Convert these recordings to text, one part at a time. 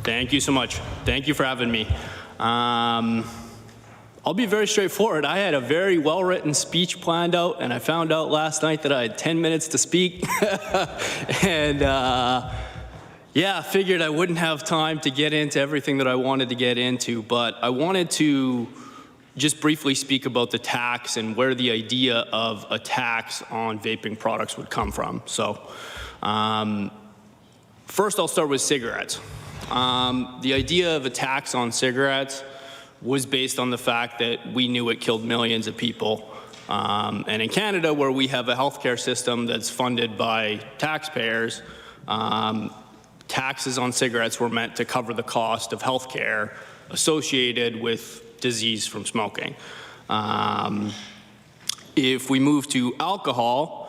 Thank you so much. Thank you for having me. I'll be very straightforward. I had a very well-written speech planned out, and I found out last night that I had 10 minutes to speak. And yeah, I figured I wouldn't have time to get into everything that I wanted to get into, but I wanted to just briefly speak about the tax and where the idea of a tax on vaping products would come from. So first I'll start with cigarettes. The idea of a tax on cigarettes was based on the fact that we knew it killed millions of people. And in Canada, where we have a healthcare system that's funded by taxpayers, taxes on cigarettes were meant to cover the cost of healthcare associated with disease from smoking. If we move to alcohol,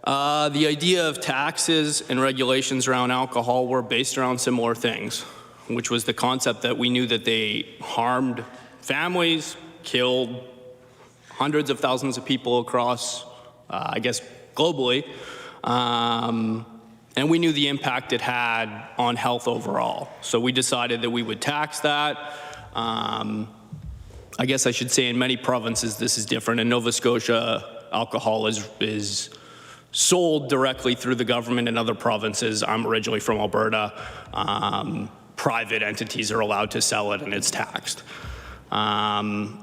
the idea of taxes and regulations around alcohol were based around similar things, which was the concept that we knew that they harmed families, killed hundreds of thousands of people across, I guess, globally, and we knew the impact it had on health overall. So we decided that we would tax that. I guess I should say in many provinces this is different. In Nova Scotia, alcohol is sold directly through the government. In other provinces, I'm originally from Alberta, private entities are allowed to sell it and it's taxed. Marijuana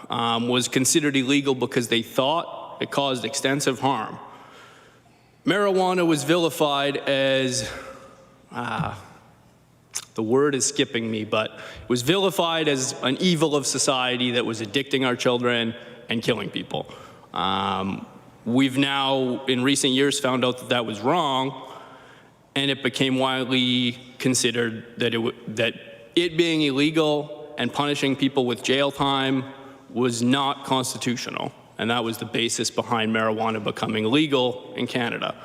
was considered illegal because they thought it caused extensive harm. Marijuana was vilified as, the word is skipping me, but it was vilified as an evil of society that was addicting our children and killing people. We've now, in recent years, found out that that was wrong, and it became widely considered that it being illegal and punishing people with jail time was not constitutional, and that was the basis behind marijuana becoming legal in Canada.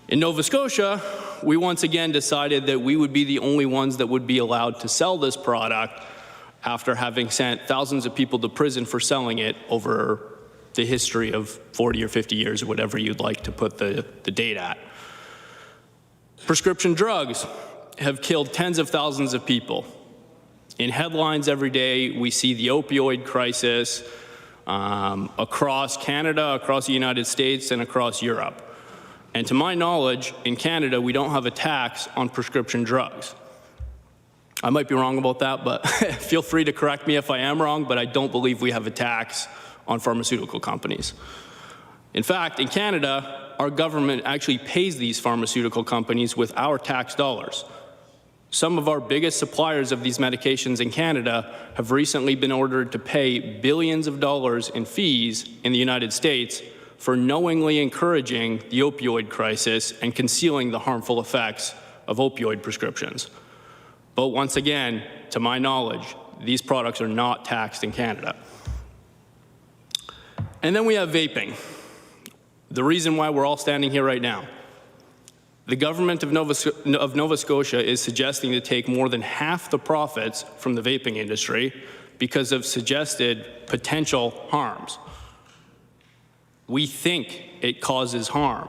In Nova Scotia, we once again decided that we would be the only ones that would be allowed to sell this product after having sent thousands of people to prison for selling it over the history of 40 or 50 years, or whatever you'd like to put the date at. Prescription drugs have killed tens of thousands of people. In headlines every day, we see the opioid crisis across Canada, across the United States, and across Europe. And to my knowledge, in Canada, we don't have a tax on prescription drugs. I might be wrong about that, but feel free to correct me if I am wrong, but I don't believe we have a tax on pharmaceutical companies. In fact, in Canada, our government actually pays these pharmaceutical companies with our tax dollars. Some of our biggest suppliers of these medications in Canada have recently been ordered to pay billions of dollars in fees in the United States for knowingly encouraging the opioid crisis and concealing the harmful effects of opioid prescriptions. But once again, to my knowledge, these products are not taxed in Canada. And then we have vaping. The reason why we're all standing here right now. The government of Nova Scotia is suggesting to take more than half the profits from the vaping industry because of suggested potential harms. We think it causes harm,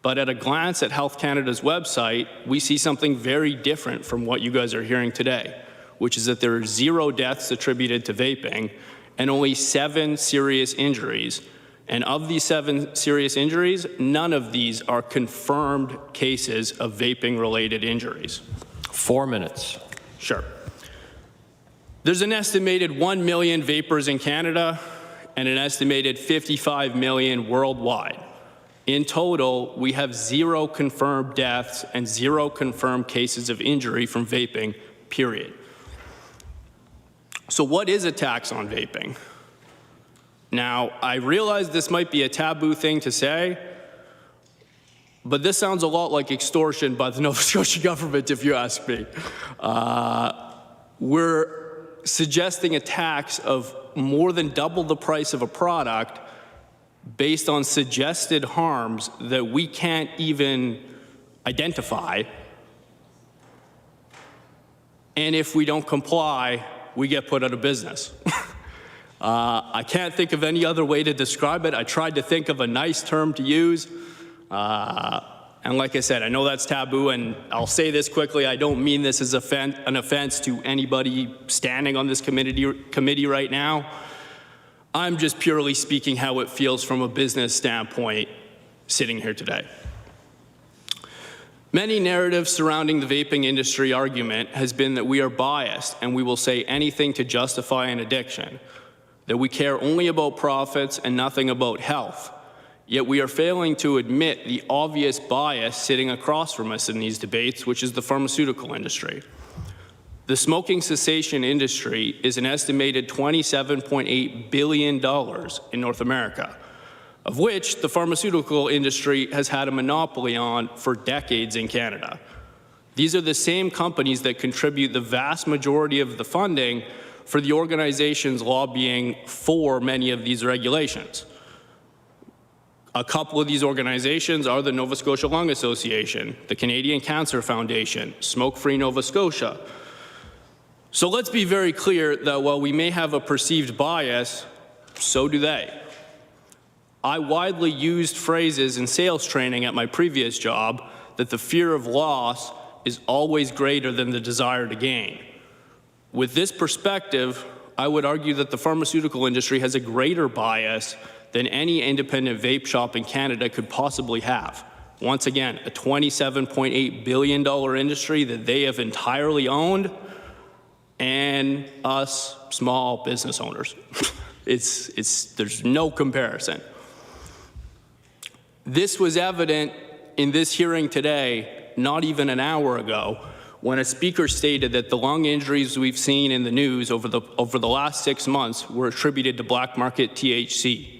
but at a glance at Health Canada's website, we see something very different from what you guys are hearing today, which is that there are 0 deaths attributed to vaping and only 7 serious injuries. And of these 7 serious injuries, none of these are confirmed cases of vaping-related injuries. 4 minutes. Sure. There's an estimated 1 million vapors in Canada and an estimated 55 million worldwide. In total, we have 0 confirmed deaths and 0 confirmed cases of injury from vaping, period. So what is a tax on vaping? Now, I realize this might be a taboo thing to say, but this sounds a lot like extortion by the Nova Scotia government, if you ask me. We're suggesting a tax of more than double the price of a product based on suggested harms that we can't even identify. And if we don't comply, we get put out of business. I can't think of any other way to describe it. I tried to think of a nice term to use. And like I said, I know that's taboo, and I'll say this quickly. I don't mean this as an offense to anybody standing on this committee right now. I'm just purely speaking how it feels from a business standpoint sitting here today. Many narratives surrounding the vaping industry argument has been that we are biased and we will say anything to justify an addiction, that we care only about profits and nothing about health. Yet we are failing to admit the obvious bias sitting across from us in these debates, which is the pharmaceutical industry. The smoking cessation industry is an estimated $27.8 billion in North America, of which the pharmaceutical industry has had a monopoly on for decades in Canada. These are the same companies that contribute the vast majority of the funding for the organizations lobbying for many of these regulations. A couple of these organizations are the Nova Scotia Lung Association, the Canadian Cancer Foundation, Smoke Free Nova Scotia. So let's be very clear that while we may have a perceived bias, so do they. I widely used phrases in sales training at my previous job that the fear of loss is always greater than the desire to gain. With this perspective, I would argue that the pharmaceutical industry has a greater bias than any independent vape shop in Canada could possibly have. Once again, a $27.8 billion industry that they have entirely owned, and us small business owners. There's no comparison. This was evident in this hearing today, not even an hour ago, when a speaker stated that the lung injuries we've seen in the news over the last 6 months were attributed to black market THC.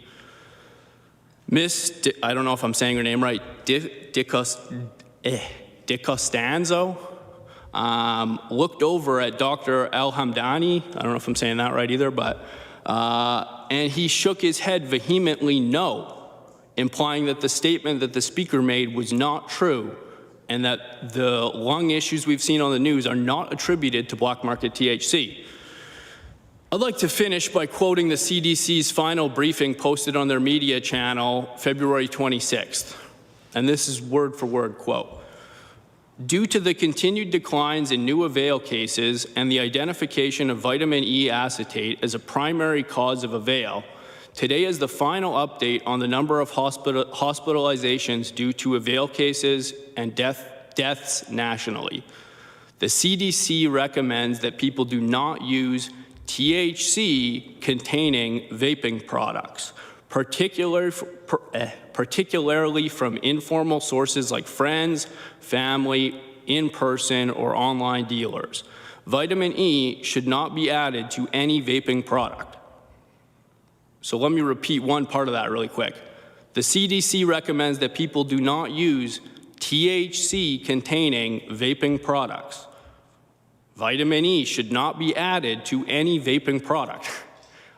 I don't know if I'm saying her name right, DiCostanzo, looked over at Dr. Al-Hamdani, I don't know if I'm saying that right either, but, and he shook his head vehemently no, implying that the statement that the speaker made was not true and that the lung issues we've seen on the news are not attributed to black market THC. I'd like to finish by quoting the CDC's final briefing posted on their media channel February 26th. And this is word for word quote. Due to the continued declines in new avail cases and the identification of vitamin E acetate as a primary cause of avail, today is the final update on the number of hospitalizations due to avail cases and deaths nationally. The CDC recommends that people do not use THC-containing vaping products, particularly from informal sources like friends, family, in-person, or online dealers. Vitamin E should not be added to any vaping product. So let me repeat one part of that really quick. The CDC recommends that people do not use THC-containing vaping products. Vitamin E should not be added to any vaping product.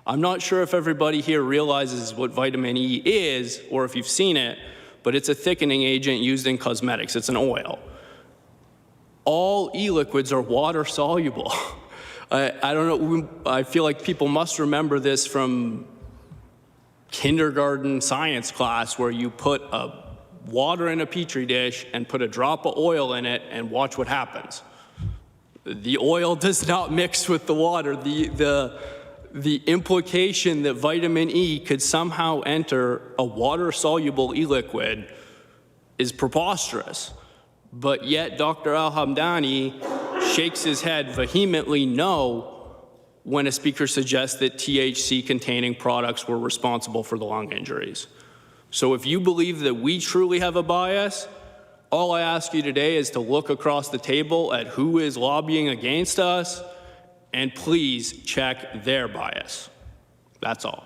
I'm not sure if everybody here realizes what vitamin E is or if you've seen it, but it's a thickening agent used in cosmetics. It's an oil. All e-liquids are water soluble. I don't know, I feel like people must remember this from kindergarten science class where you put water in a petri dish and put a drop of oil in it and watch what happens. The oil does not mix with the water. The implication that vitamin E could somehow enter a water-soluble e-liquid is preposterous. But yet Dr. Al-Hamdani shakes his head vehemently no when a speaker suggests that THC-containing products were responsible for the lung injuries. So if you believe that we truly have a bias, all I ask you today is to look across the table at who is lobbying against us and please check their bias. That's all.